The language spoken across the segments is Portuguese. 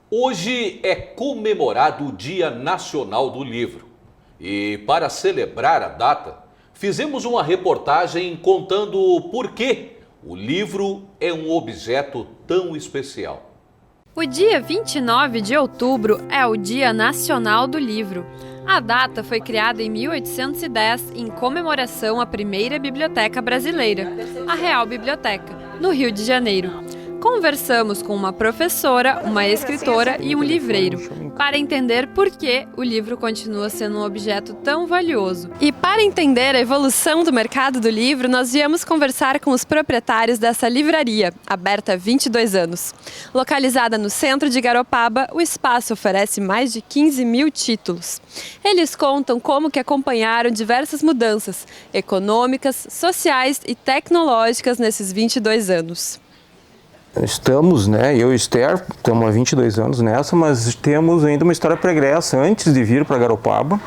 Hoje é comemorado o Dia Nacional do Livro. E para celebrar a data, fizemos uma reportagem contando por que o livro é um objeto tão especial. O dia 29 de outubro é o Dia Nacional do Livro. A data foi criada em 1810 em comemoração à primeira biblioteca brasileira, a Real Biblioteca, no Rio de Janeiro. Conversamos com uma professora, uma escritora e um livreiro para entender por que o livro continua sendo um objeto tão valioso. E para entender a evolução do mercado do livro, nós viemos conversar com os proprietários dessa livraria, aberta há 22 anos. Localizada no centro de Garopaba, o espaço oferece mais de 15 mil títulos. Eles contam como que acompanharam diversas mudanças econômicas, sociais e tecnológicas nesses 22 anos. Estamos, eu e Esther, estamos há 22 anos nessa, mas temos ainda uma história pregressa antes de vir para Garopaba.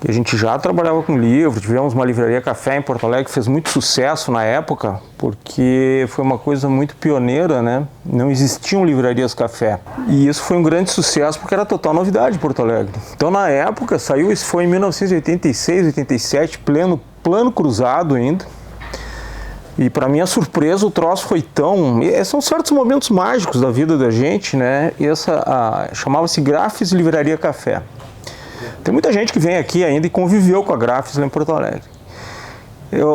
A gente já trabalhava com livro, tivemos uma livraria café em Porto Alegre que fez muito sucesso na época, porque foi uma coisa muito pioneira, Não existiam livrarias café. E isso foi um grande sucesso porque era total novidade em Porto Alegre. Então na época, isso foi em 1986, 87, plano cruzado ainda. E para minha surpresa o troço foi são certos momentos mágicos da vida da gente, chamava-se Grafes Livraria Café. Tem muita gente que vem aqui ainda e conviveu com a Grafes lá em Porto Alegre.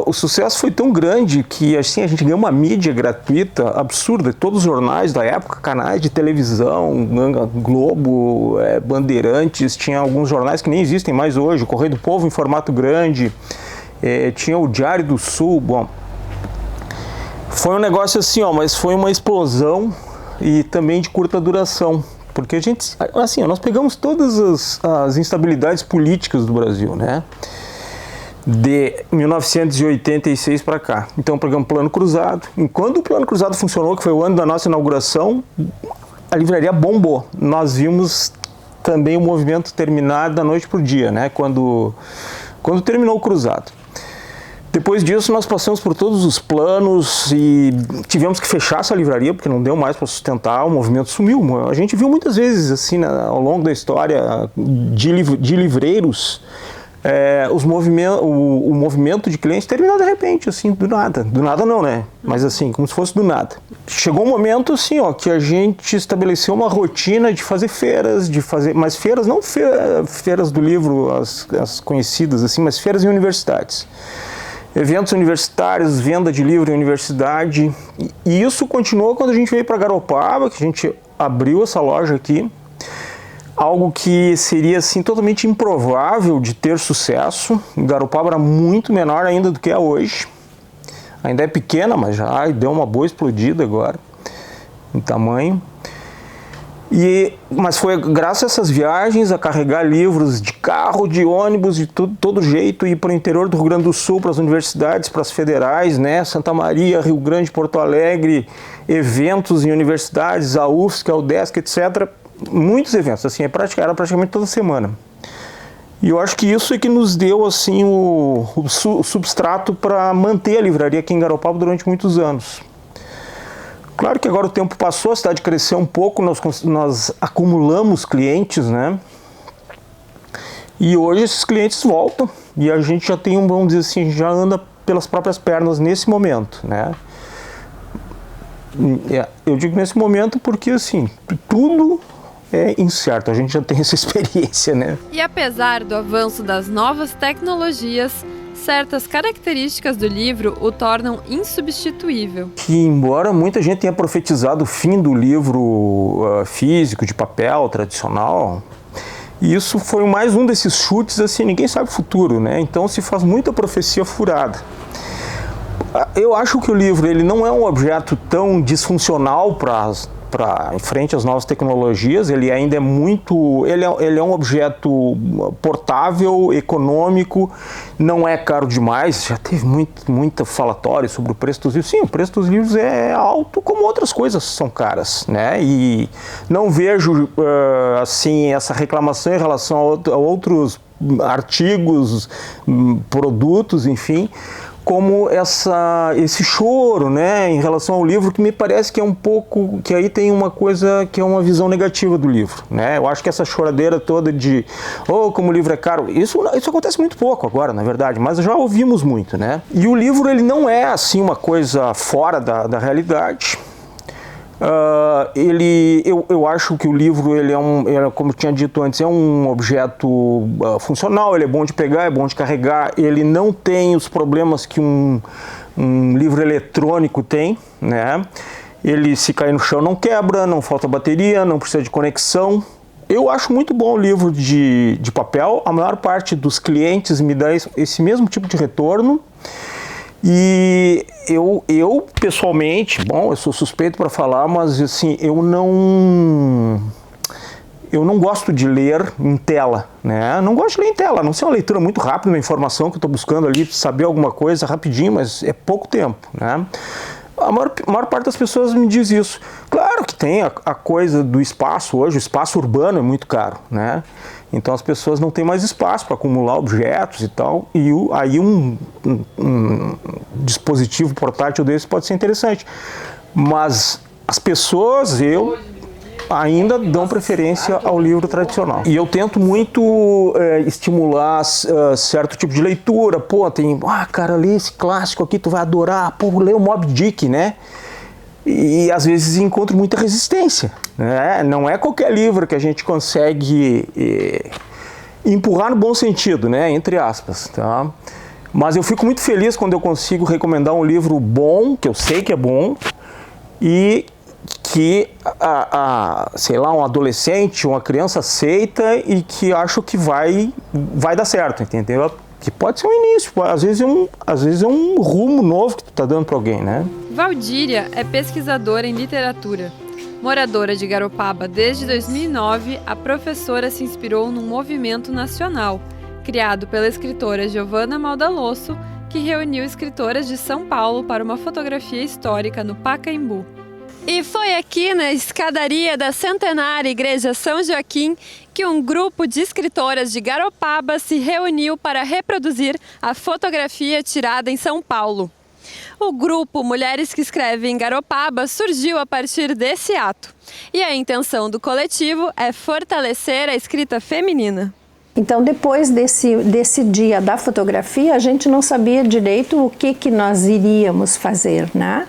O sucesso foi tão grande que a gente ganhou uma mídia gratuita absurda. Todos os jornais da época, canais de televisão, Globo, Bandeirantes, tinha alguns jornais que nem existem mais hoje, o Correio do Povo em formato grande, tinha o Diário do Sul, Foi um negócio mas foi uma explosão e também de curta duração, porque nós pegamos todas as instabilidades políticas do Brasil, de 1986 para cá. Então pegamos Plano Cruzado, e quando o Plano Cruzado funcionou, que foi o ano da nossa inauguração, a livraria bombou. Nós vimos também o movimento terminar da noite para o dia, quando terminou o Cruzado. Depois disso, nós passamos por todos os planos e tivemos que fechar essa livraria, porque não deu mais para sustentar, o movimento sumiu. A gente viu muitas vezes, ao longo da história de livreiros, o movimento de clientes terminou de repente, do nada. Do nada não, Mas como se fosse do nada. Chegou um momento, que a gente estabeleceu uma rotina de fazer feiras, mas feiras, não feiras do livro, as conhecidas, mas feiras em universidades. Eventos universitários, venda de livro em universidade, e isso continuou quando a gente veio para Garopaba, que a gente abriu essa loja aqui, algo que seria totalmente improvável de ter sucesso. Garopaba era muito menor ainda do que é hoje, ainda é pequena, mas já deu uma boa explodida agora, em tamanho. Mas foi graças a essas viagens, a carregar livros de carro, de ônibus, de todo jeito, ir para o interior do Rio Grande do Sul, para as universidades, para as federais, Santa Maria, Rio Grande, Porto Alegre, eventos em universidades, a UFSC, a UDESC, etc. Muitos eventos, era praticamente toda semana. E eu acho que isso é que nos deu o substrato para manter a livraria aqui em Garopaba durante muitos anos. Claro que agora o tempo passou, a cidade cresceu um pouco, nós acumulamos clientes, E hoje esses clientes voltam e a gente já tem vamos dizer a gente já anda pelas próprias pernas nesse momento, Eu digo nesse momento porque, tudo é incerto, a gente já tem essa experiência, E apesar do avanço das novas tecnologias, certas características do livro o tornam insubstituível. Que embora muita gente tenha profetizado o fim do livro físico, de papel, tradicional, isso foi mais um desses chutes, ninguém sabe o futuro, Então se faz muita profecia furada. Eu acho que o livro ele não é um objeto tão disfuncional em frente às novas tecnologias, ele ainda é ele é um objeto portável, econômico, não é caro demais, já teve muito falatório sobre o preço dos livros. Sim, o preço dos livros é alto, como outras coisas são caras, E não vejo, essa reclamação em relação a outros artigos, produtos, enfim. como esse choro, né, em relação ao livro, que me parece que é um pouco, que aí tem uma coisa que é uma visão negativa do livro, né? Eu acho que essa choradeira toda de, como o livro é caro, isso acontece muito pouco agora, na verdade, mas já ouvimos muito, né? E o livro, ele não é, assim, uma coisa fora da realidade. Eu acho que o livro, ele como eu tinha dito antes, é um objeto funcional, ele é bom de pegar, é bom de carregar, ele não tem os problemas que um livro eletrônico tem, né? Ele, se cair no chão, não quebra, não falta bateria, não precisa de conexão. Eu acho muito bom o livro de papel, a maior parte dos clientes me dá esse mesmo tipo de retorno. E eu pessoalmente, eu sou suspeito para falar, mas assim, eu não gosto de ler em tela, né? Não gosto de ler em tela, a não ser uma leitura muito rápida, uma informação que eu estou buscando ali, saber alguma coisa rapidinho, mas é pouco tempo, né? A maior parte das pessoas me diz isso. Claro que tem a coisa do espaço hoje, o espaço urbano é muito caro, né? Então as pessoas não têm mais espaço para acumular objetos e tal, e aí um dispositivo portátil desse pode ser interessante. Mas as pessoas, ainda dão preferência ao livro tradicional. E eu tento muito estimular certo tipo de leitura. Cara, lê esse clássico aqui, tu vai adorar. Lê o Moby Dick, né? E às vezes encontro muita resistência, né? Não é qualquer livro que a gente consegue empurrar no bom sentido, né? Entre aspas, tá? Mas eu fico muito feliz quando eu consigo recomendar um livro bom, que eu sei que é bom, e que, sei lá, um adolescente, uma criança aceita e que acho que vai dar certo, entendeu? Que pode ser um início, às vezes é um rumo novo que tu tá dando para alguém, né? Valdíria é pesquisadora em literatura. Moradora de Garopaba desde 2009, a professora se inspirou num movimento nacional, criado pela escritora Giovanna Maldalosso, que reuniu escritoras de São Paulo para uma fotografia histórica no Pacaembu. E foi aqui na escadaria da centenária Igreja São Joaquim que um grupo de escritoras de Garopaba se reuniu para reproduzir a fotografia tirada em São Paulo. O grupo Mulheres que Escrevem em Garopaba surgiu a partir desse ato. E a intenção do coletivo é fortalecer a escrita feminina. Então, depois desse dia da fotografia, a gente não sabia direito o que nós iríamos fazer, né?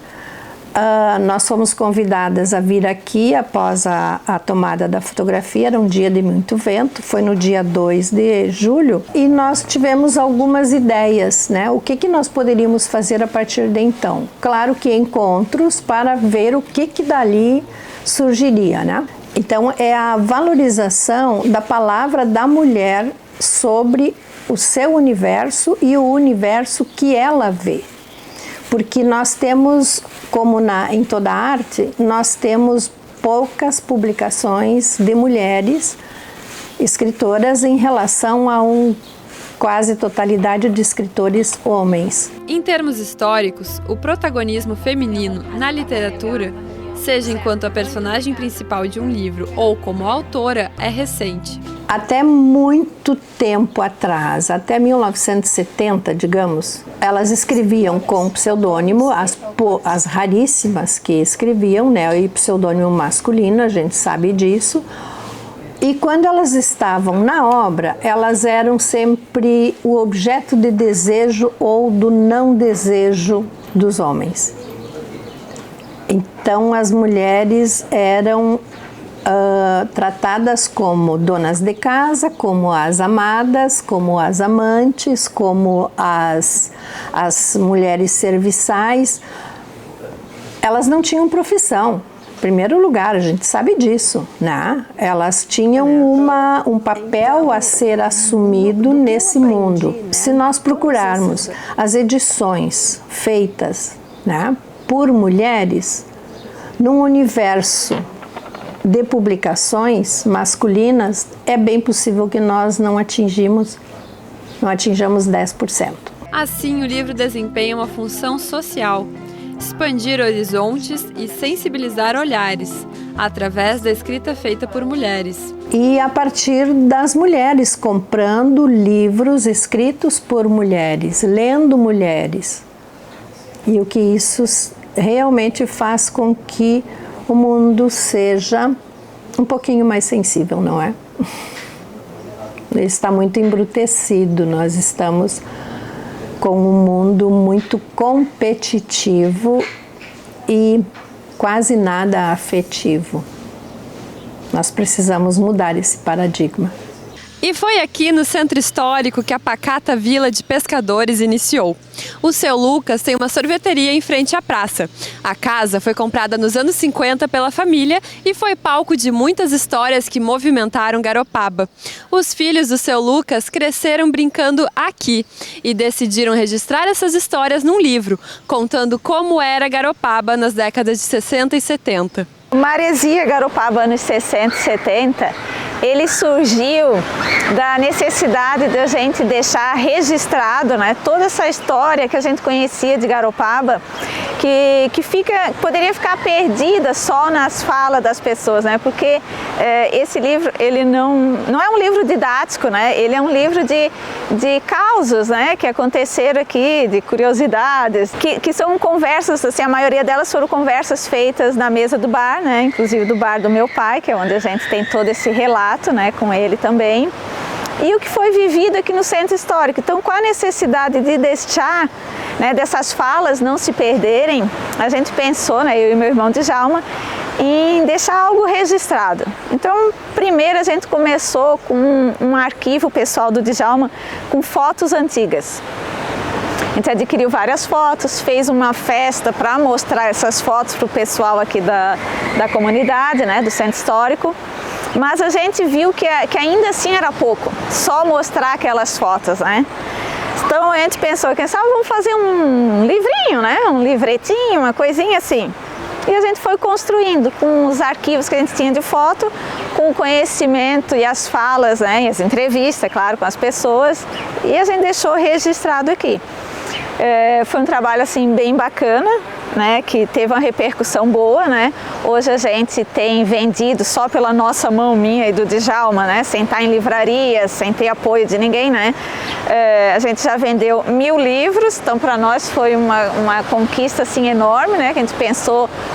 Nós fomos convidadas a vir aqui após a tomada da fotografia, era um dia de muito vento, foi no dia 2 de julho, e nós tivemos algumas ideias, né? O que nós poderíamos fazer a partir de então. Claro que encontros para ver o que dali surgiria, né? Então, é a valorização da palavra da mulher sobre o seu universo e o universo que ela vê. Porque nós temos, como em toda arte, nós temos poucas publicações de mulheres escritoras em relação a quase totalidade de escritores homens. Em termos históricos, o protagonismo feminino na literatura, seja enquanto a personagem principal de um livro ou como autora, é recente. Até muito tempo atrás, até 1970, digamos, elas escreviam com pseudônimo, as raríssimas que escreviam, né, e pseudônimo masculino, a gente sabe disso. E quando elas estavam na obra, elas eram sempre o objeto de desejo ou do não desejo dos homens. Então, as mulheres eram tratadas como donas de casa, como as amadas, como as amantes, como as mulheres serviçais. Elas não tinham profissão. Em primeiro lugar, a gente sabe disso, né? Elas tinham um papel a ser assumido nesse mundo. Se nós procurarmos as edições feitas, né, por mulheres, num universo de publicações masculinas, é bem possível que nós não atinjamos 10%. Assim, o livro desempenha uma função social: expandir horizontes e sensibilizar olhares, através da escrita feita por mulheres. E a partir das mulheres, comprando livros escritos por mulheres, lendo mulheres. E o que isso realmente faz com que o mundo seja um pouquinho mais sensível, não é? Ele está muito embrutecido, nós estamos com um mundo muito competitivo e quase nada afetivo. Nós precisamos mudar esse paradigma. E foi aqui no Centro Histórico que a pacata Vila de Pescadores iniciou. O seu Lucas tem uma sorveteria em frente à praça. A casa foi comprada nos anos 50 pela família e foi palco de muitas histórias que movimentaram Garopaba. Os filhos do seu Lucas cresceram brincando aqui e decidiram registrar essas histórias num livro, contando como era Garopaba nas décadas de 60 e 70. Maresia Garopaba, anos 60 e 70, ele surgiu da necessidade de a gente deixar registrado, né, toda essa história que a gente conhecia de Garopaba, que poderia ficar perdida só nas falas das pessoas, né, porque esse livro ele não é um livro didático, né, ele é um livro de causos, né, que aconteceram aqui, de curiosidades, que são conversas, assim, a maioria delas foram conversas feitas na mesa do bar, né, inclusive do bar do meu pai, que é onde a gente tem todo esse relato, né, com ele também, e o que foi vivido aqui no Centro Histórico. Então, com a necessidade de deixar, né, dessas falas não se perderem, a gente pensou, né, eu e meu irmão Djalma, em deixar algo registrado. Então, primeiro a gente começou com um arquivo pessoal do Djalma com fotos antigas. A gente adquiriu várias fotos, fez uma festa para mostrar essas fotos para o pessoal aqui da comunidade, né, do Centro Histórico. Mas a gente viu que ainda assim era pouco, só mostrar aquelas fotos, né? Então a gente pensou, quem sabe vamos fazer um livrinho, né? Um livretinho, uma coisinha assim. E a gente foi construindo com os arquivos que a gente tinha de foto, com o conhecimento e as falas, né? E as entrevistas, claro, com as pessoas. E a gente deixou registrado aqui. Foi um trabalho assim bem bacana, né, que teve uma repercussão boa, né? Hoje a gente tem vendido só pela nossa mão, minha e do Djalma, né, sem estar em livrarias, sem ter apoio de ninguém, né? A gente já vendeu 1000 livros, então para nós foi uma conquista assim enorme, né? Que a gente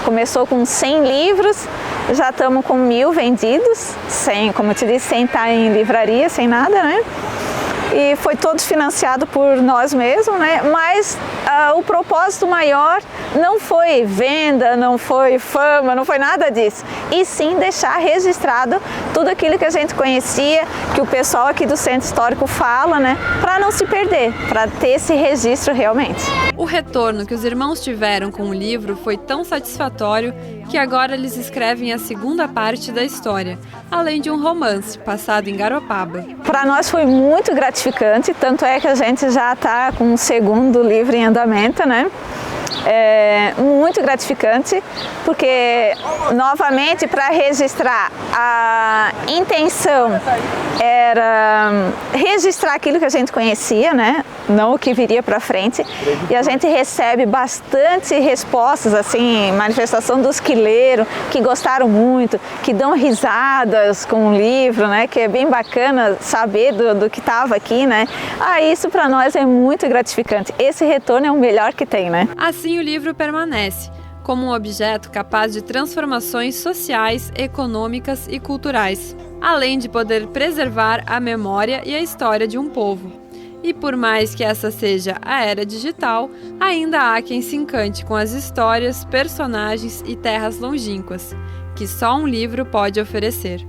começou com 100 livros, já estamos com 1000 vendidos, sem, como eu te disse, sem estar em livraria, sem nada, né? E foi todo financiado por nós mesmos, né? Mas o propósito maior não foi venda, não foi fama, não foi nada disso. E sim deixar registrado tudo aquilo que a gente conhecia, que o pessoal aqui do Centro Histórico fala, né? Para não se perder, para ter esse registro realmente. O retorno que os irmãos tiveram com o livro foi tão satisfatório que agora eles escrevem a segunda parte da história, além de um romance passado em Garopaba. Para nós foi muito gratificante, tanto é que a gente já está com um segundo livro em andamento, né? Muito gratificante, porque novamente para registrar, a intenção era registrar aquilo que a gente conhecia, né? Não o que viria para frente, e a gente recebe bastante respostas, assim, manifestação dos que leram, que gostaram muito, que dão risadas com o livro, né? Que é bem bacana saber do que estava aqui, né? Isso para nós é muito gratificante. Esse retorno é o melhor que tem, né? Assim o livro permanece como um objeto capaz de transformações sociais, econômicas e culturais, além de poder preservar a memória e a história de um povo. E por mais que essa seja a era digital, ainda há quem se encante com as histórias, personagens e terras longínquas, que só um livro pode oferecer.